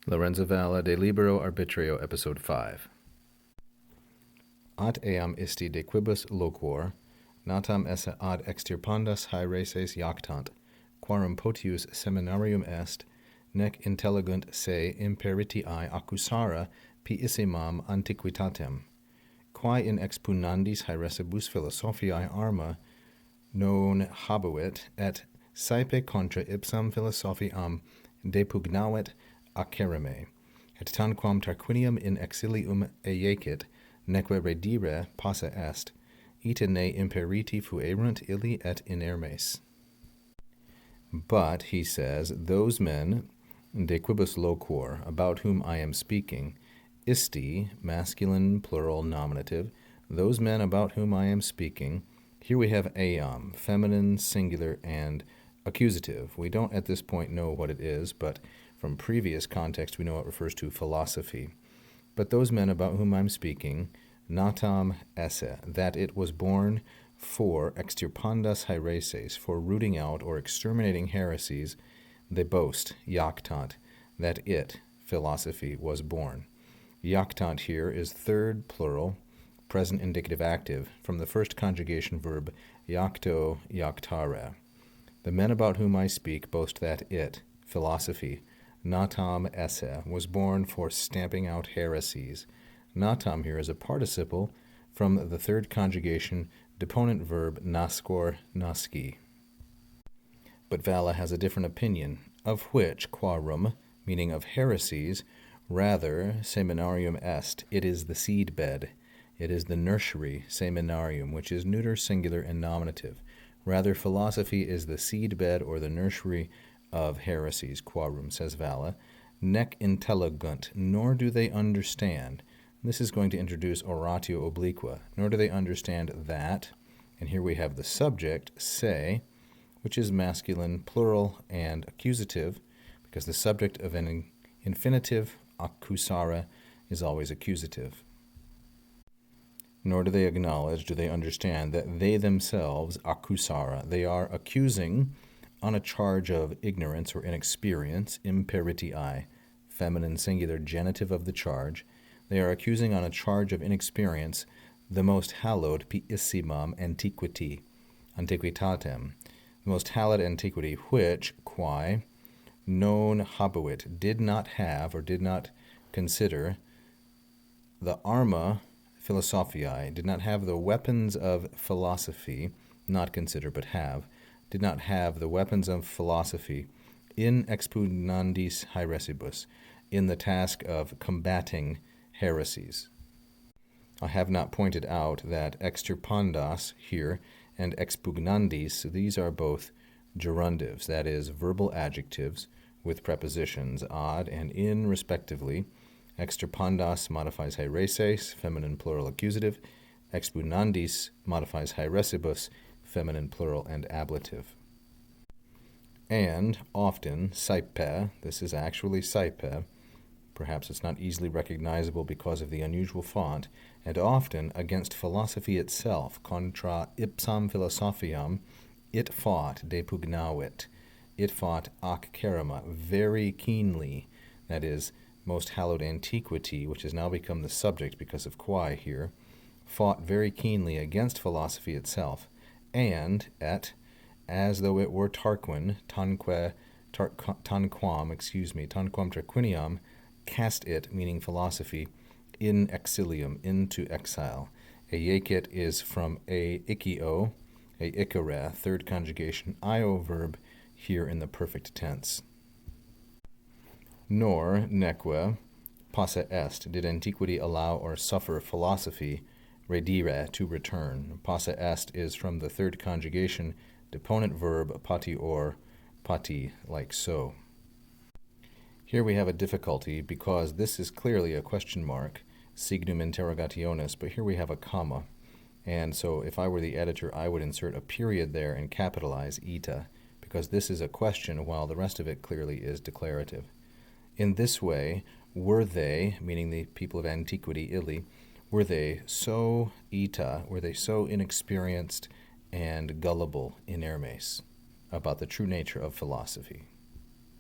Lorenzo Valla de Libero Arbitrio, Episode 5. Ad eam isti de quibus loquor, natam esse ad extirpandas hae reses iactant, quarum potius seminarium est, nec intellegunt se imperitii accusara pissimam antiquitatem, quae in expugnandis haeresibus philosophiae arma non habuit, et saepe contra ipsam philosophiam depugnavit acerrime, et tanquam Tarquinium in exilium eiecit, neque redire posse est, ita ne imperiti fuerunt illi et inermes. But, he says, those men, de quibus loquor, about whom I am speaking, isti, masculine, plural, nominative, those men about whom I am speaking, here we have eam, feminine, singular, and accusative. We don't at this point know what it is, but from previous context we know it refers to philosophy. But those men about whom I'm speaking, natam esse, that it was born for extirpandas haereses, for rooting out or exterminating heresies, they boast, iactant, that it, philosophy, was born. Iactant here is third plural, present indicative active, from the first conjugation verb iacto, iactare. The men about whom I speak boast that it, philosophy, natam esse, was born for stamping out heresies. Natam here is a participle from the third conjugation deponent verb nascor, nasci. But Valla has a different opinion, of which quarum, meaning of heresies, rather seminarium est, it is the seed bed. It is the nursery, seminarium, which is neuter, singular, and nominative. Rather, philosophy is the seed bed or the nursery of heresies, quarum, says Valla. Nec intellegunt, nor do they understand. This is going to introduce oratio obliqua. Nor do they understand that, and here we have the subject, se, which is masculine, plural, and accusative, because the subject of an infinitive, accusara, is always accusative. Nor do they acknowledge, do they understand, that they themselves, accusara, they are accusing on a charge of ignorance or inexperience, imperitii, feminine singular genitive of the charge. They are accusing on a charge of inexperience the most hallowed pissimam antiquity, antiquitatem, the most hallowed antiquity, which, quae, non habuit, did not have or did not consider the arma philosophiae, did not have the weapons of philosophy, not consider but have, did not have the weapons of philosophy in expugnandis haeresibus, in the task of combating heresies. I have not pointed out that extirpandas here and expugnandis, these are both gerundives, that is, verbal adjectives with prepositions ad and in respectively. Extirpandas modifies haereses, feminine plural accusative. Expugnandis modifies haeresibus, feminine plural and ablative. And often, saepe, this is actually saepe, perhaps it's not easily recognizable because of the unusual font, and often against philosophy itself, contra ipsam philosophiam, it fought, depugnavit, it fought ac carima, very keenly, that is, most hallowed antiquity, which has now become the subject because of quae here, fought very keenly against philosophy itself, and et, as though it were Tarquin, tanquam Tarquiniam, cast it, meaning philosophy, in exilium, into exile. Eiecit is from eicio, eicere, third conjugation, io verb, here in the perfect tense. Nor, neque, posse est, did antiquity allow or suffer philosophy, redire, to return. Posse est is from the third conjugation, deponent verb, patior, pati, like so. Here we have a difficulty because this is clearly a question mark, signum interrogationis, but here we have a comma. And so if I were the editor, I would insert a period there and capitalize ita, because this is a question while the rest of it clearly is declarative. In this way, were they, meaning the people of antiquity, illi, were they so ita, were they so inexperienced and gullible in Hermes about the true nature of philosophy?